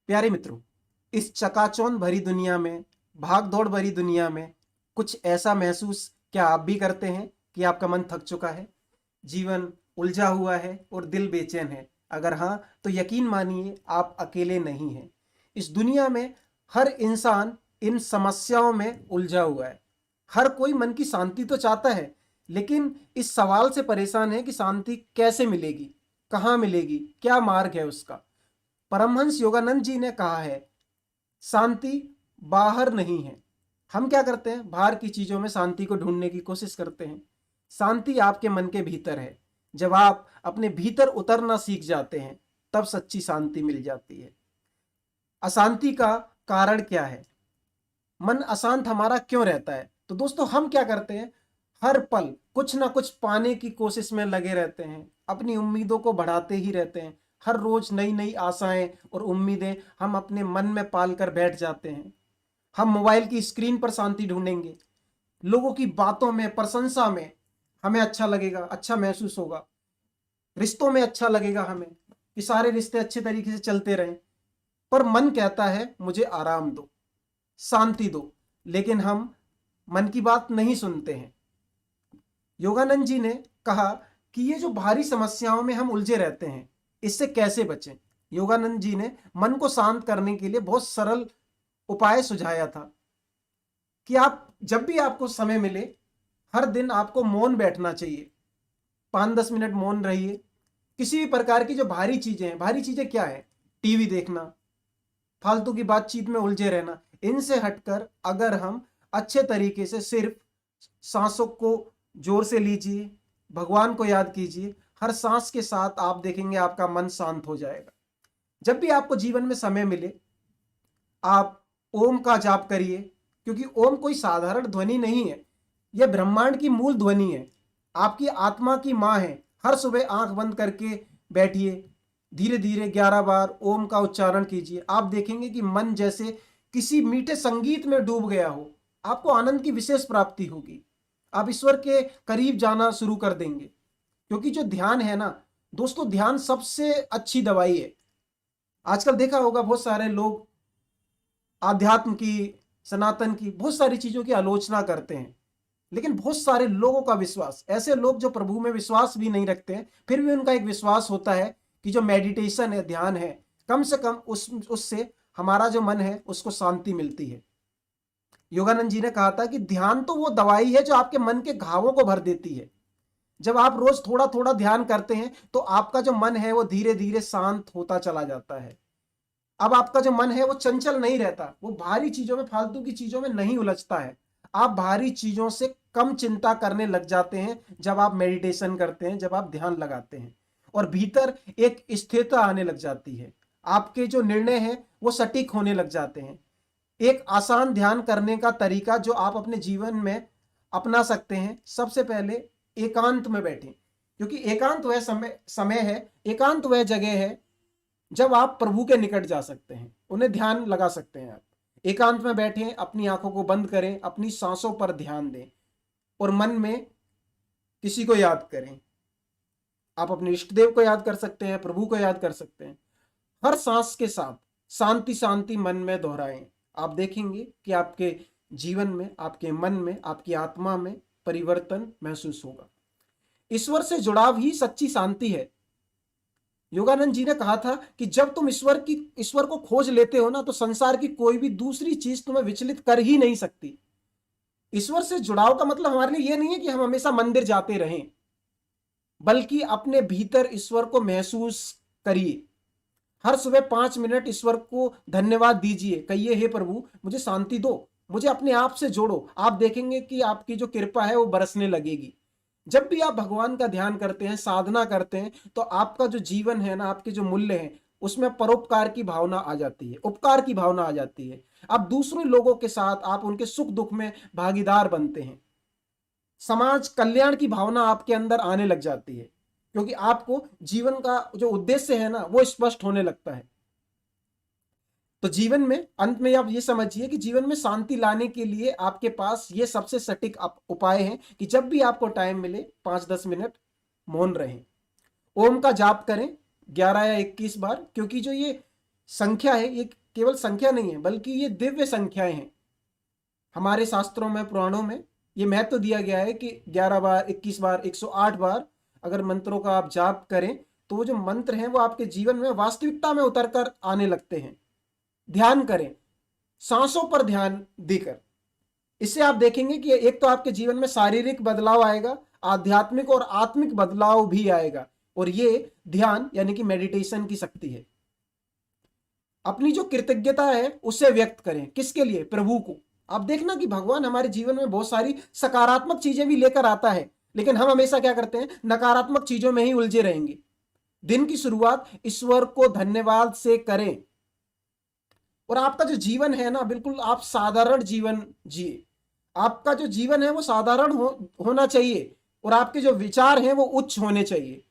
प्यारे मित्रों, इस चकाचौंध भरी दुनिया में, भाग दौड़ भरी दुनिया में कुछ ऐसा महसूस क्या आप भी करते हैं कि आपका मन थक चुका है, जीवन उलझा हुआ है और दिल बेचैन है? अगर हाँ, तो यकीन मानिए आप अकेले नहीं हैं। इस दुनिया में हर इंसान इन समस्याओं में उलझा हुआ है। हर कोई मन की शांति तो चाहता है, लेकिन इस सवाल से परेशान है कि शांति कैसे मिलेगी, कहाँ मिलेगी, क्या मार्ग है उसका। परमहंस योगानंद जी ने कहा है, शांति बाहर नहीं है। हम क्या करते हैं, बाहर की चीजों में शांति को ढूंढने की कोशिश करते हैं। शांति आपके मन के भीतर है। जब आप अपने भीतर उतरना सीख जाते हैं, तब सच्ची शांति मिल जाती है। अशांति का कारण क्या है? मन अशांत हमारा क्यों रहता है? तो दोस्तों, हम क्या करते हैं, हर पल कुछ ना कुछ पाने की कोशिश में लगे रहते हैं, अपनी उम्मीदों को बढ़ाते ही रहते हैं। हर रोज नई नई आशाएं और उम्मीदें हम अपने मन में पाल कर बैठ जाते हैं। हम मोबाइल की स्क्रीन पर शांति ढूंढेंगे, लोगों की बातों में, प्रशंसा में हमें अच्छा लगेगा, अच्छा महसूस होगा, रिश्तों में अच्छा लगेगा हमें कि सारे रिश्ते अच्छे तरीके से चलते रहें। पर मन कहता है मुझे आराम दो, शांति दो, लेकिन हम मन की बात नहीं सुनते हैं। योगानंद जी ने कहा कि ये जो भारी समस्याओं में हम उलझे रहते हैं, इससे कैसे बचें। योगानंद जी ने मन को शांत करने के लिए बहुत सरल उपाय सुझाया था कि आप जब भी आपको समय मिले, हर दिन आपको मौन बैठना चाहिए। 5-10 मिनट मौन रहिए। किसी भी प्रकार की जो भारी चीजें हैं, भारी चीजें क्या है, टीवी देखना, फालतू की बातचीत में उलझे रहना, इनसे हटकर अगर हम अच्छे तरीके से सिर्फ सांसों को जोर से लीजिए, भगवान को याद कीजिए, हर सांस के साथ आप देखेंगे आपका मन शांत हो जाएगा। जब भी आपको जीवन में समय मिले, आप ओम का जाप करिए, क्योंकि ओम कोई साधारण ध्वनि नहीं है, यह ब्रह्मांड की मूल ध्वनि है, आपकी आत्मा की माँ है। हर सुबह आंख बंद करके बैठिए, धीरे धीरे 11 बार ओम का उच्चारण कीजिए। आप देखेंगे कि मन जैसे किसी मीठे संगीत में डूब गया हो। आपको आनंद की विशेष प्राप्ति होगी। आप ईश्वर के करीब जाना शुरू कर देंगे, क्योंकि जो ध्यान है ना दोस्तों, ध्यान सबसे अच्छी दवाई है। आजकल देखा होगा, बहुत सारे लोग आध्यात्म की, सनातन की, बहुत सारी चीजों की आलोचना करते हैं, लेकिन बहुत सारे लोगों का विश्वास, ऐसे लोग जो प्रभु में विश्वास भी नहीं रखते हैं, फिर भी उनका एक विश्वास होता है कि जो मेडिटेशन है, ध्यान है, कम से कम उससे हमारा जो मन है उसको शांति मिलती है। योगानंद जी ने कहा था कि ध्यान तो वो दवाई है जो आपके मन के घावों को भर देती है। जब आप रोज थोड़ा थोड़ा ध्यान करते हैं, तो आपका जो मन है वो धीरे धीरे शांत होता चला जाता है। अब आपका जो मन है वो चंचल नहीं रहता, वो भारी चीजों में, फालतू की चीजों में नहीं उलझता है। आप भारी चीजों से कम चिंता करने लग जाते हैं जब आप मेडिटेशन करते हैं, जब आप ध्यान लगाते हैं, और भीतर एक स्थिरता आने लग जाती है। आपके जो निर्णय हैं वो सटीक होने लग जाते हैं। एक आसान ध्यान करने का तरीका जो आप अपने जीवन में अपना सकते हैं, सबसे पहले एकांत में बैठें, क्योंकि एकांत वह समय है, एकांत वह जगह है जब आप प्रभु के निकट जा सकते हैं, उन्हें ध्यान लगा सकते हैं। आप एकांत में बैठें, अपनी आंखों को बंद करें, अपनी सांसों पर ध्यान दें और मन में किसी को याद करें। आप अपने इष्ट देव को याद कर सकते हैं, प्रभु को याद कर सकते हैं। हर सांस के साथ शांति शांति मन में दोहराएं। आप देखेंगे कि आपके जीवन में, आपके मन में, आपकी आत्मा में परिवर्तन महसूस होगा। ईश्वर से जुड़ाव ही सच्ची शांति है। योगानंद जी ने कहा था कि जब तुम ईश्वर को खोज लेते हो ना, तो संसार की कोई भी दूसरी चीज तुम्हें विचलित कर ही नहीं सकती। ईश्वर से जुड़ाव का मतलब हमारे लिए यह नहीं है कि हम हमेशा मंदिर जाते रहें, बल्कि अपने भीतर ईश्वर को महसूस करिए। हर सुबह 5 मिनट ईश्वर को धन्यवाद दीजिए, कहिए हे प्रभु मुझे शांति दो, मुझे अपने आप से जोड़ो। आप देखेंगे कि आपकी जो कृपा है वो बरसने लगेगी। जब भी आप भगवान का ध्यान करते हैं, साधना करते हैं, तो आपका जो जीवन है ना, आपके जो मूल्य हैं, उसमें परोपकार की भावना आ जाती है, उपकार की भावना आ जाती है। आप दूसरे लोगों के साथ, आप उनके सुख दुख में भागीदार बनते हैं। समाज कल्याण की भावना आपके अंदर आने लग जाती है, क्योंकि आपको जीवन का जो उद्देश्य है ना वो स्पष्ट होने लगता है। तो जीवन में अंत में आप ये समझिए कि जीवन में शांति लाने के लिए आपके पास ये सबसे सटीक उपाय है कि जब भी आपको टाइम मिले, 5-10 मिनट मौन रहें, ओम का जाप करें 11 या 21 बार, क्योंकि जो ये संख्या है, ये केवल संख्या नहीं है बल्कि ये दिव्य संख्याएं हैं। हमारे शास्त्रों में, पुराणों में ये महत्व दिया गया है कि 11 बार, 21 बार, 108 बार अगर मंत्रों का आप जाप करें तो वो जो मंत्र हैं वो आपके जीवन में वास्तविकता में उतर कर आने लगते हैं। ध्यान करें, सांसों पर ध्यान देकर। इससे आप देखेंगे कि एक तो आपके जीवन में शारीरिक बदलाव आएगा, आध्यात्मिक और आत्मिक बदलाव भी आएगा। और ये ध्यान यानी कि मेडिटेशन की शक्ति है। अपनी जो कृतज्ञता है उसे व्यक्त करें। किसके लिए? प्रभु को। आप देखना कि भगवान हमारे जीवन में बहुत सारी सकारात्मक चीजें भी लेकर आता है, लेकिन हम हमेशा क्या करते हैं? नकारात्मक चीजों में ही उलझे रहेंगे। दिन की शुरुआत ईश्वर को धन्यवाद से करें। और आपका जो जीवन है ना, बिल्कुल आप साधारण जीवन जिए। आपका जो जीवन है वो साधारण होना चाहिए, और आपके जो विचार हैं वो उच्च होने चाहिए।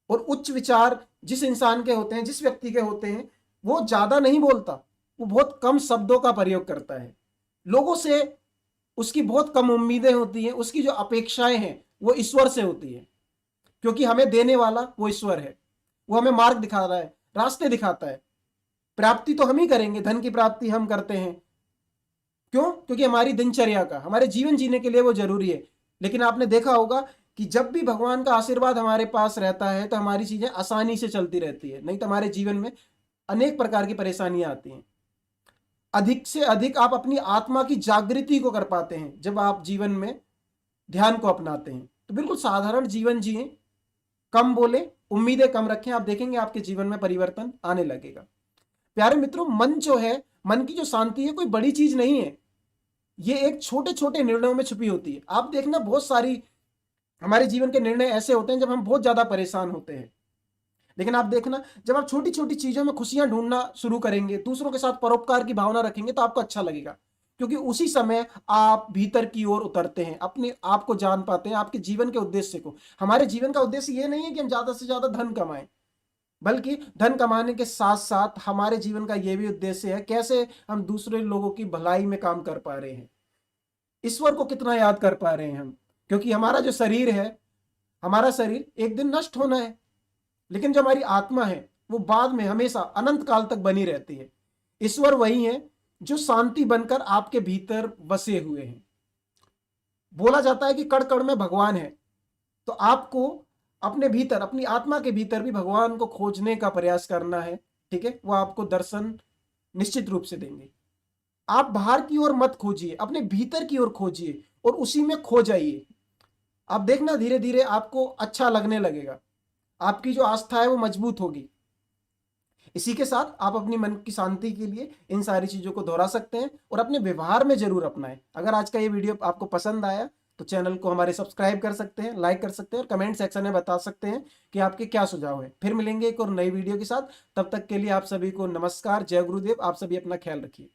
और उच्च विचार जिस इंसान के होते हैं, जिस व्यक्ति के होते हैं, वो ज्यादा नहीं बोलता, वो बहुत कम शब्दों का प्रयोग करता है। लोगों से उसकी बहुत कम उम्मीदें होती हैं, उसकी जो अपेक्षाएं हैं वो ईश्वर से होती है, क्योंकि हमें देने वाला वो ईश्वर है। वो हमें मार्ग दिखा रहा है, रास्ते दिखाता है। प्राप्ति तो हम ही करेंगे, धन की प्राप्ति हम करते हैं। क्यों? क्योंकि हमारी दिनचर्या का, हमारे जीवन जीने के लिए वो जरूरी है। लेकिन आपने देखा होगा कि जब भी भगवान का आशीर्वाद हमारे पास रहता है तो हमारी चीजें आसानी से चलती रहती है, नहीं तो हमारे जीवन में अनेक प्रकार की परेशानियां आती हैं। अधिक से अधिक आप अपनी आत्मा की जागृति को कर पाते हैं जब आप जीवन में ध्यान को अपनाते हैं। तो बिल्कुल साधारण जीवन जिए, कम बोले, उम्मीदें कम रखें। आप देखेंगे आपके जीवन में परिवर्तन आने लगेगा। प्यारे मित्रों, मन जो है, मन की जो शांति है कोई बड़ी चीज नहीं है। ये एक छोटे छोटे निर्णयों में छुपी होती है। आप देखना, बहुत सारी हमारे जीवन के निर्णय ऐसे होते हैं जब हम बहुत ज्यादा परेशान होते हैं, लेकिन आप देखना जब आप छोटी छोटी चीजों में खुशियां ढूंढना शुरू करेंगे, दूसरों के साथ परोपकार की भावना रखेंगे, तो आपको अच्छा लगेगा। क्योंकि उसी समय आप भीतर की ओर उतरते हैं, अपने आप को जान पाते हैं, आपके जीवन के उद्देश्य को। हमारे जीवन का उद्देश्य ये नहीं है कि हम ज्यादा से ज्यादा धन कमाएं, बल्कि धन कमाने के साथ साथ हमारे जीवन का यह भी उद्देश्य है कैसे हम दूसरे लोगों की भलाई में काम कर पा रहे हैं, ईश्वर को कितना याद कर पा रहे हैं हम। क्योंकि हमारा जो शरीर है, हमारा शरीर एक दिन नष्ट होना है, लेकिन जो हमारी आत्मा है वो बाद में हमेशा अनंत काल तक बनी रहती है। ईश्वर वही है जो शांति बनकर आपके भीतर बसे हुए हैं। बोला जाता है कि कण कण में भगवान है, तो आपको अपने भीतर, अपनी आत्मा के भीतर भी भगवान को खोजने का प्रयास करना है। ठीक है, वो आपको दर्शन निश्चित रूप से देंगे। आप बाहर की ओर मत खोजिए, अपने भीतर की ओर खोजिए और उसी में खो जाइए। आप देखना धीरे धीरे आपको अच्छा लगने लगेगा, आपकी जो आस्था है वो मजबूत होगी। इसी के साथ आप अपनी मन की शांति के लिए इन सारी चीजों को दोहरा सकते हैं और अपने व्यवहार में जरूर अपनाएं। अगर आज का ये वीडियो आपको पसंद आया तो चैनल को हमारे सब्सक्राइब कर सकते हैं, लाइक कर सकते हैं और कमेंट सेक्शन में बता सकते हैं कि आपके क्या सुझाव है। फिर मिलेंगे एक और नई वीडियो के साथ। तब तक के लिए आप सभी को नमस्कार, जय गुरुदेव। आप सभी अपना ख्याल रखिए।